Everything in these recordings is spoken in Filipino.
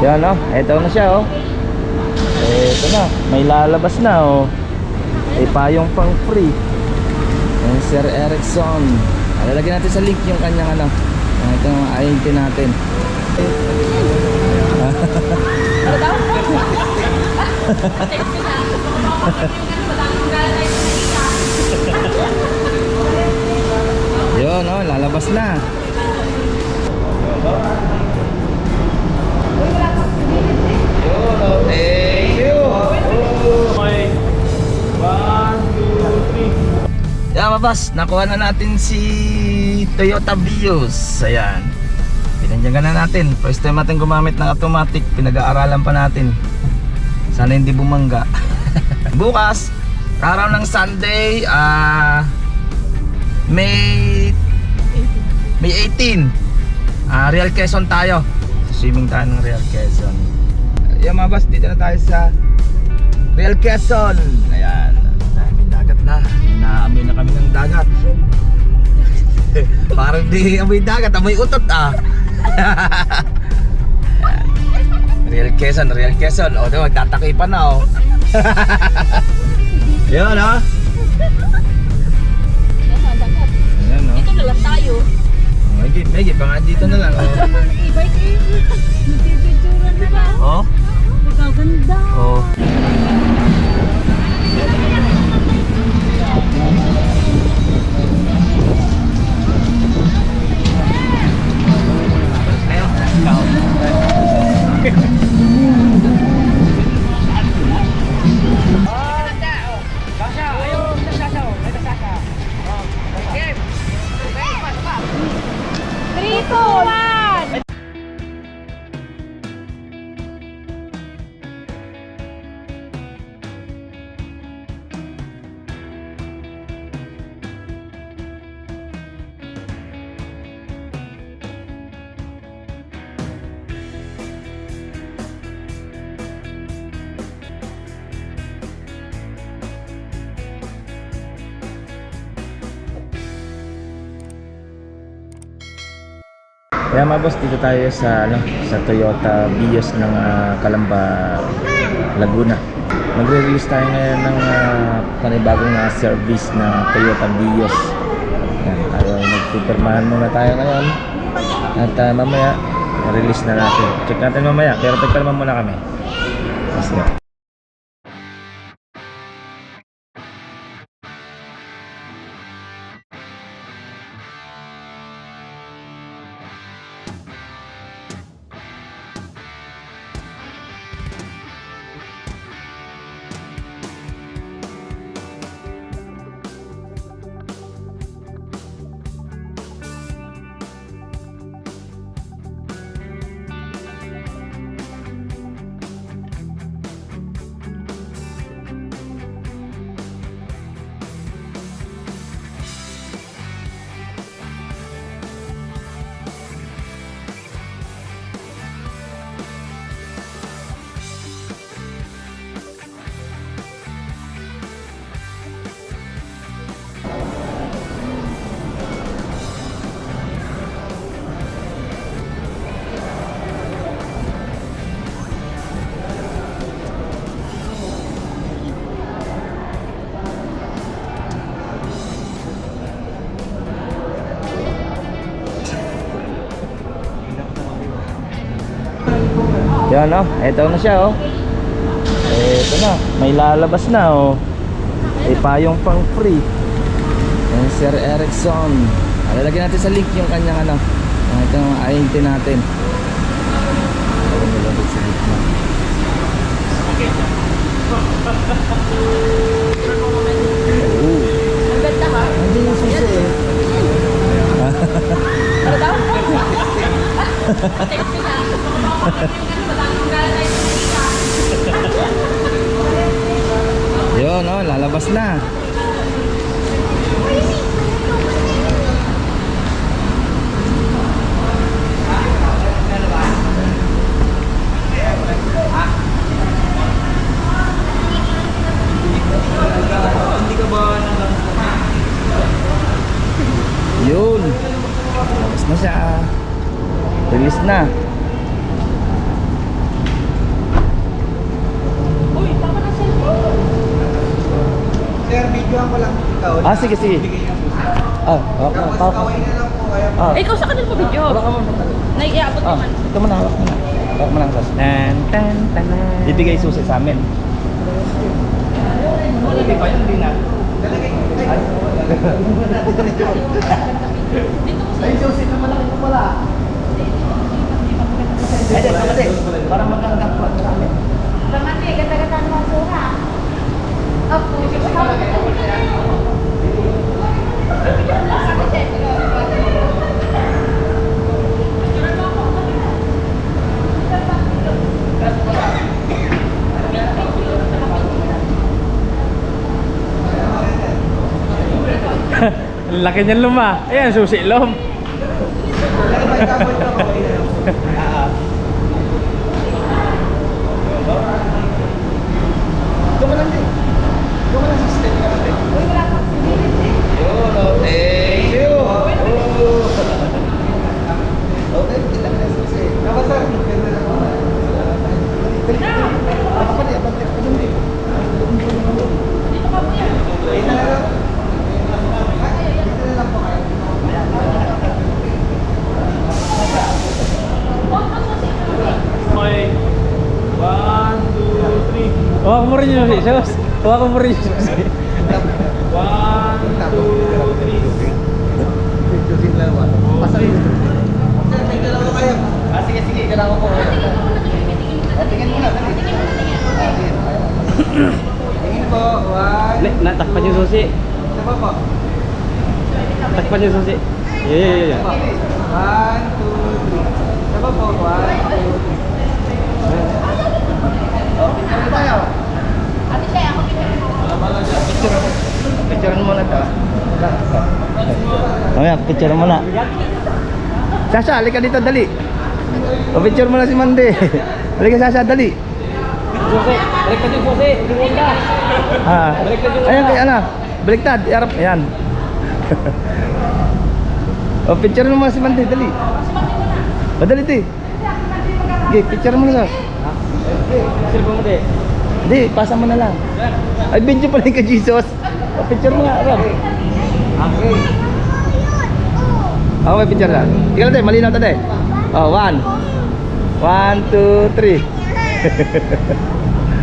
Yan o, eto na siya o. Eto na, may lalabas na o. May payong pang free. Yan, Sir Erickson. Lalagyan natin sa link yung kanyang ano. Ito yung INT natin. Ano daw? Yun o, lalabas na. Thank you. Okay. 1, 2, 3. Yan mabas, nakuha na natin si Toyota Vios. Ayan, pinandiyagan na natin. First time natin gumamit ng automatic. Pinag-aaralan pa natin. Sana hindi bumangga. Bukas, araw ng Sunday, May 18, Real Quezon tayo. Swimming tayo ng Real Quezon. Yan mabas, dito na tayo sa Real Quezon. Ayan, may dagat na. Naamoy na kami ng dagat. Parang di amoy dagat, amoy utot ah. Real Quezon, Real Quezon. O, diba, magtatakipan na oh. Yun oh. Ayan oh. Ito na lang tayo. May pa nga dito na lang oh. E-bike eh. Magpipicturan na lang. Oh. Magaganda. Oh. Three, two, one. Kaya mga boss, dito tayo sa sa Toyota Vios ng Calamba, Laguna. Magre-release tayo ngayon ng panibagong service na Toyota Vios. Yan, tayo magpipirmahan muna tayo ngayon. At mamaya, release na natin. Check natin mamaya, pero pipirmahan muna kami. Let's go. Yan o, eto na siya oh. Eto na, may lalabas na oh. May payong pang free. Yan, Sir Erickson. Lalagyan natin sa link yung kanyang ano. Ito yung INT natin. Lalagyan sa link na. Ang ganda ha? Hindi yung susi eh. Ano daw? Yun oh, lalabas na. Yun, labas na siya. Release na. Ah, sige, sige. Ah, Kaway na lang po kayo. Ah, Ikaw sa kanil mo video. hawak mo. Naiiabot Ah, naman. ito mo na, hawak mo na. Hawak mo na ang sas. Tan, tan, tanan. Ibigay susi sa amin. Hindi pa yun, hindi na. Ay, susi na malaki po pala. Ay, di, parang magandang po sa amin. Ramati, ganda-ganda ng masura. Opo. Laki niyan luma. Ayan, susi lom. Ito mo lang din. Ito mo lang sa step ka natin. Thank you. Okay, kita na susi. Kapasar. Dito ka po yan. Okay. 1, 2, 3. Huwag mo rin yung susi, sus. Huwag mo rin yung susi. 1, 2, 3. Susin lang ba? Pasal yun. May dalawa kayo. Ah, sige, sige. Kailangan ko. Tingin mo na. Tingin mo na. Tingin po. One. Natakpan yung susi. Saba po. Takpan yung susi. Yeah. One, two, three. Saba po. One, two, three. Ano tayo? Ate siya, ako Picture mo na ito. Mamaya, picture mo na. Sasha, halika dito, dali. O, picture mo na si Mande. Halika, Sasha, dali. Susi. Baliktad yung susi. Baliktad. Ah, ayan kay Ana. Baliktad, iarap. Ayan. O, picture mo na si Mande, dali. O, dali, ti. Okay, picture mo na, Sas. Silbo mo di. Hindi, pasa mo na lang. Ay, video pala yung ka Jesus. O, picture mo nga, Rob. Okay. Okay, picture na. Tingnan natin, malinaw tayo. Oh, 1, 2, 3.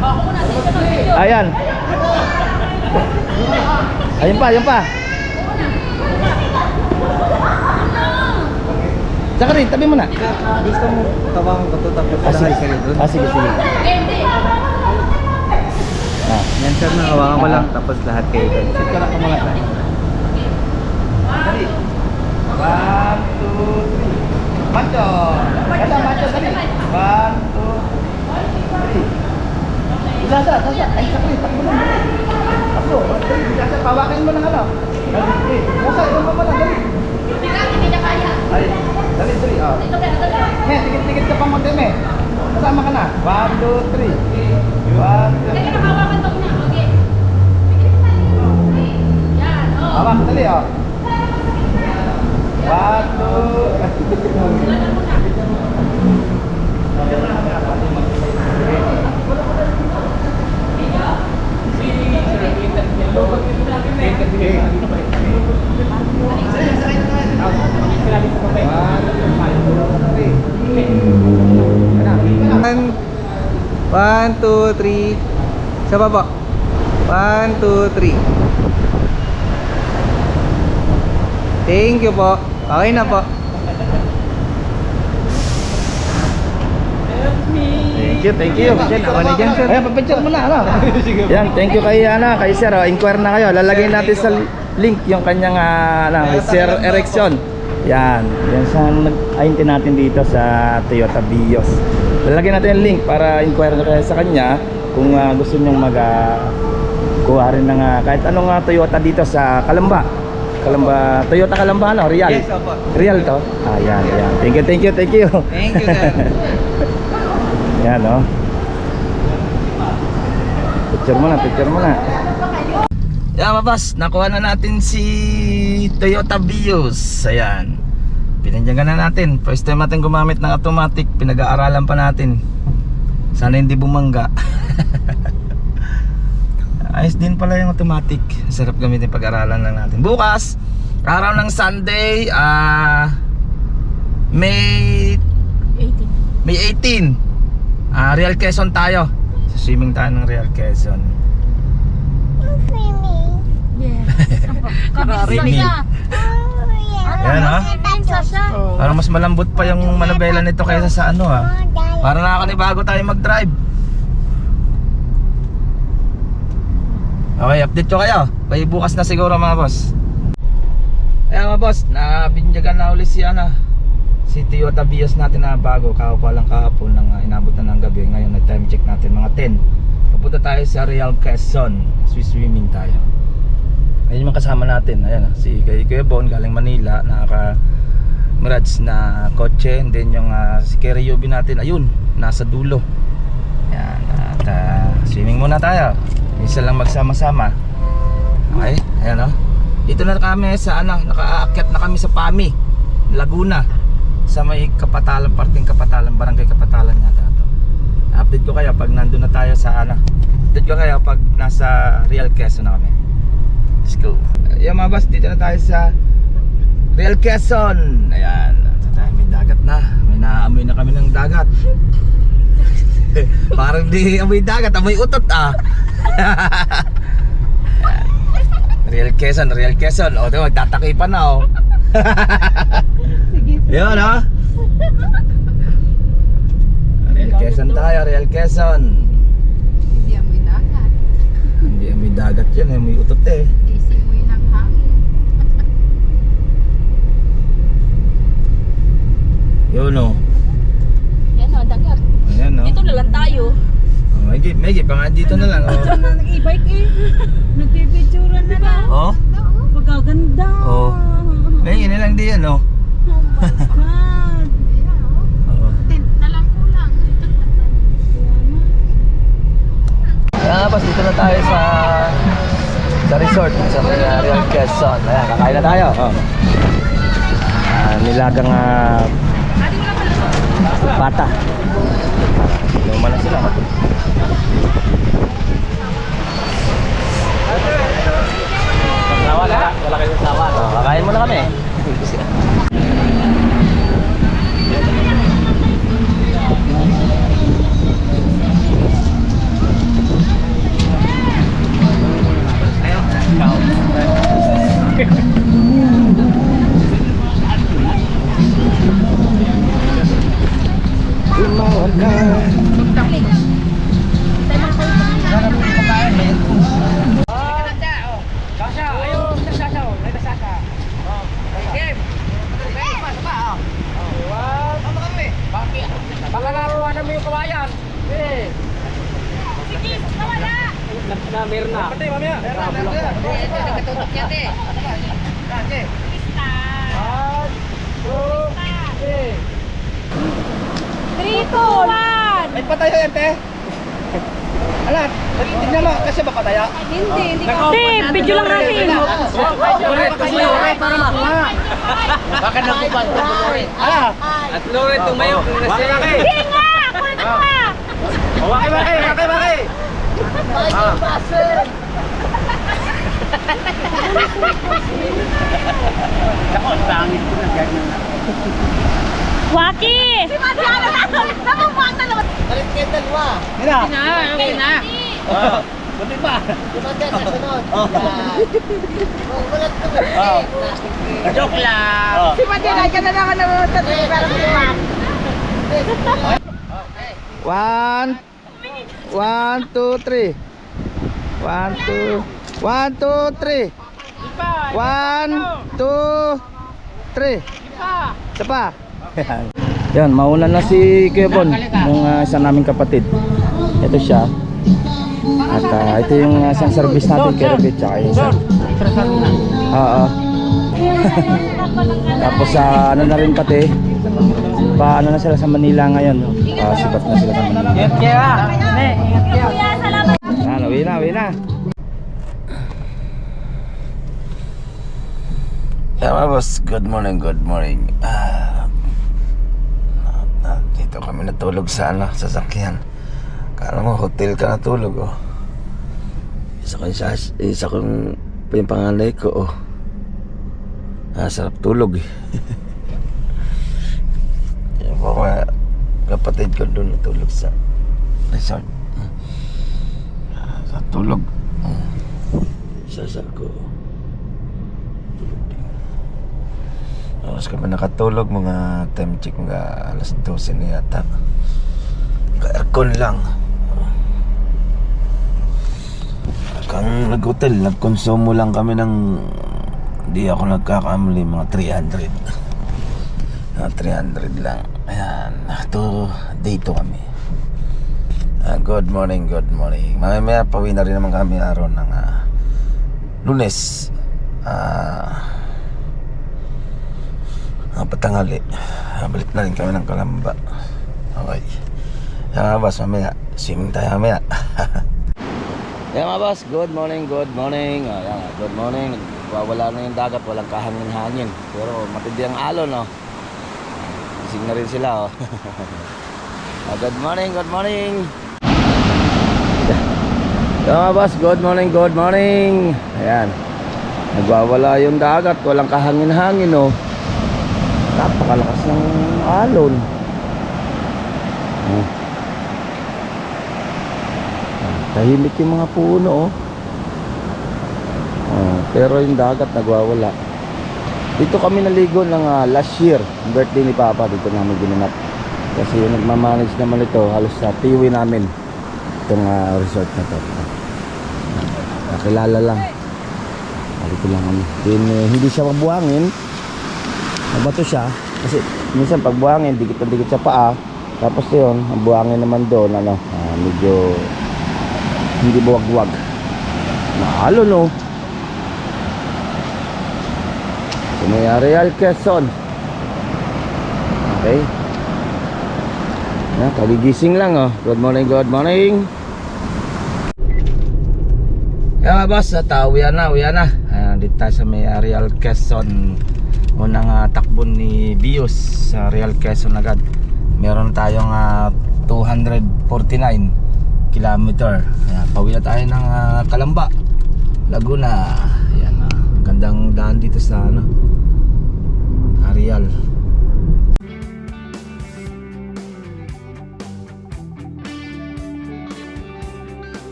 Ako muna. Tingin ka ng video. Ayan. Ayun pa, ayun pa. Saka rin, tabi mo na. Gusto mo tawang ko to tapos Ah, sige. kayo doon? Ah, sige, sige. Hindi. Ah, Yan sir na hawakan ko lang tapos lahat kayo doon. sit ka lang ka muna. Dali. 1, 2, 3. Macho. Macho, macho, dali. 1, 2, 3. Sasa. Ay, saka rin, takbo lang. Takbo. Dali, Sasa, pawakin mo ng ano. Dali. Sasa, ito mo na, dali. Hindi niya kaya. Ay, dali, oh. Ito kaya. Me, tikit-tikit ka pang konti, me. Kasama ka na. 1, 2, 3. 1, 2, 3. Kaya nakawakan to na. Okay. Yan. Oh. Hawak, dali, oh. 1, 1, 2, 3. Sa baba. 1, 2, 3. Thank you po. Okay na po. Thank you. Ayan, papicture mo na, ano? Yan, thank you kay, kay Sir. Inquire na kayo. Lalagay natin sa link yung kanyang, Sir Erection. Yan. Yan sa nag-ayuntin natin dito sa Toyota Vios. Lalagay natin yung link para inquire na kayo sa kanya kung gusto nyong kuha rin ng kahit anong Toyota dito sa Kalamba. Toyota Kalamba, ano? Real? Yes, opo. Real to? Yan. Thank you. Thank you sir. Yan, no? Picture mo na. Yan, mabas, nakuha na natin si Toyota Vios. Ayan. Pinandiyan na natin. First time natin gumamit ng automatic. Pinag-aaralan pa natin. Sana hindi bumangga. Ayos din pala yung automatic. Sarap gamitin pag-aralan lang natin. Bukas, araw ng Sunday, May 18. Real Quezon tayo. Swimming tayo ng Real Quezon. Yes. Swimming. Ayan ha. Parang mas malambot pa yung manabela nito kaysa sa ano ha. Parang nakakanibago tayo mag-drive. Okay, update ko kayo. Kaya bukas na siguro mga boss. Ayan mga boss, nabinyagan na ulit si Toyota Vios natin na bago. Kakuha lang kahapon ng inabot na ng gabi. Ngayon nag-time check natin mga 10. Papunta tayo sa Real Quezon. Swimming tayo. Ayun yung kasama natin. Ayan, si Kuya Bon galing Manila. Naka-mirage na kotse. And then yung si Kuya Ryubi natin, ayun, nasa dulo. Ayan, at swimming muna tayo. Isa lang magsama-sama. Okay, ayan o. Dito na kami sa nakaakyat na kami sa Pami, Laguna. Sa may Kapatalan, parting Kapatalan, barangay Kapatalan yata ito. Update ko kayo pag nandun na tayo sa update ko kayo pag nasa Real Quezon na kami. Let's go. Ayan mga boss, dito na tayo sa Real Quezon. Ayan, may dagat na. May naamoy na kami ng dagat. Parang di amoy dagat, amoy utot Real Quezon. O, diba, magtatakipan na Yun Real Quezon tayo, Real Quezon. Hindi amoy dagat. Hindi amoy dagat yun, amoy utot Ising mo yun ang hangin. Yun Yan o, dagat. Ayan Dito na lang tayo. May pa nga dito na lang Diyan na nag-e-bike Nagpipicturan na lang. Pagkaganda. May na lang di yan Oh my God. Tent na lang kulang. Tapos dito na tayo sa resort sa Real Quezon. Ayan, kakain na tayo. Nilagang bata. Luma na sila. Wala kayong sawa. Kakain muna kami. Baka nakuha na mo yung kawayan. Na meron na. Pati mamaya. Nakatutok yan eh. 3, 2, 1. Ay patayo yan, te. Alat, tignan mo kasi ba patayo? Hindi video lang natin. Para makuha. Baka nakupan ko Loret. At Loret tumayo kung nasa laki. Hindi nga! Kulit ka! Bakit? Ako, tangin ko na ganyan na. Waki! Si Mariana na! Namumang na naman! Talit kayo dalawa. Okay na! Buti pa. Sumunod sa sunod. Mulat ko Joke lang. Si Mariana, ka na lang naman sa pero kiwan. 1, 2, 3. 1, 2, 3. 1, 2, 3. Isa pa. Yan, mauna na si Kuya Bon, yung isa naming kapatid. Ito siya. At ito yung isang service natin kay Robert, tsaka yung isa. Tapos ano na rin pati, paano na sila sa Manila ngayon. Sibat na sila sa Manila. Ingat kaya. Uwi na. Yeah, boss. Good morning. Dito kami natulog sa sasakyan. Kala mo hotel ka natulog Isa kong yung panganay ko, oh. Sarap tulog eh. Yung mga kapatid ko doon natulog sa resort. Sa tulog. Sasal ko. Tulog din. Oras kami nakatulog, mga time check, mga alas 12 na yata. Ka-aircon lang. Kang nag-hotel, nag-consumo lang kami ng, di ako nagkakamali, mga 300. 300 lang. Ayan, to day 2 kami. Good morning, good morning. Mamaya pauwi na rin naman kami araw ng Lunes. Patanghali. Balik na rin kami ng Kalamba. Okay. Yan mga boss, mamaya swimming tayo mamaya. Yan mga boss, good morning, good morning. Yan, good morning. Wala na yung dagat, walang kahangin-hangin. Pero matindi ang alon, no? Gising na rin sila, oh. Good morning, good morning. Yan mga boss, good morning, good morning. Ayan. Nagwawala yung dagat, walang kahangin-hangin, oh. Napakalakas ng alon. Tahimik yung mga puno, oh. Pero yung dagat nagwawala. Dito kami naligo ng last year, birthday ni Papa. Dito namin ginanap. Kasi yung nagmamanage naman ito, halos sa tiwi namin itong resort na to. Nakilala lang. Dito lang kami. Hindi siya mabuhangin. Nabato siya. Kasi minsan pag buhangin, dikit na dikit sa paa. Tapos yun, ang buhangin naman doon, medyo hindi buwag-buwag. Mahalo, no? So, may Real Quezon. Okay. Kagigising lang, oh. Good morning, good morning. Yan mga boss, uwi na. Dito tayo sa may Real Quezon. Unang takbon ni Bios sa Real Quezon agad. Meron tayong 249 kilometer. Ayan, pauwi na tayo ng Kalamba, Laguna. Ayan, gandang daan dito sa Real.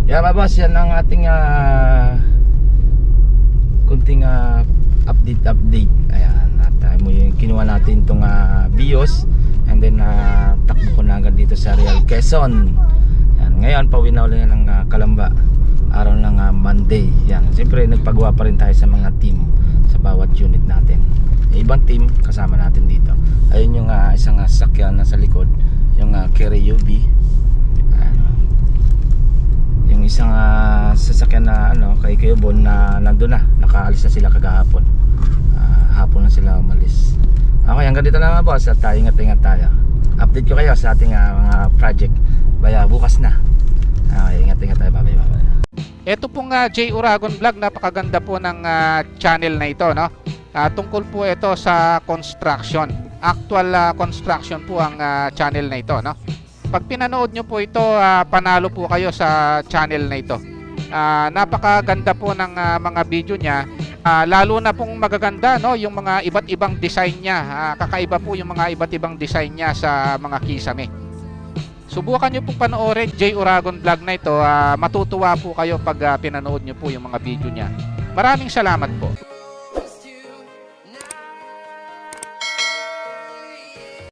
Yeah, mga boss, yan ang ating kunting update. Ayan, at yung kinuha natin itong Bios, and then takbo ko na agad dito sa Real Quezon. Yan, ngayon pauwi na ulit ng Kalamba, araw ng Monday. Yan, siyempre nagpagawa pa rin tayo sa mga team sa bawat unit natin. Ibang team kasama natin dito. Ayun yung isang sasakyan na sa likod, yung Carry UV. Yung isang sasakyan na kay Bon na nandun na, nakaalis na sila kagahapon. Hapon na sila umalis. Okay, hanggang dito na mga boss, at ingat-ingat tayo. Update ko kayo sa ating mga project baya bukas na. Okay, ingat-ingat tayo. Bye-bye. Ito pong J. Uragon Vlog, napakaganda po ng channel na ito, no? Tungkol po ito sa construction. Actual construction po ang channel na ito, no? Pag pinanood nyo po ito, panalo po kayo sa channel na ito. Napakaganda po ng mga video niya. Lalo na pong magaganda, no, yung mga iba't ibang design niya. Kakaiba po yung mga iba't ibang design niya sa mga kisame. Subukan nyo pong panoorin J. Uragon Vlog na ito. Matutuwa po kayo pag pinanood nyo po yung mga video niya. Maraming salamat po.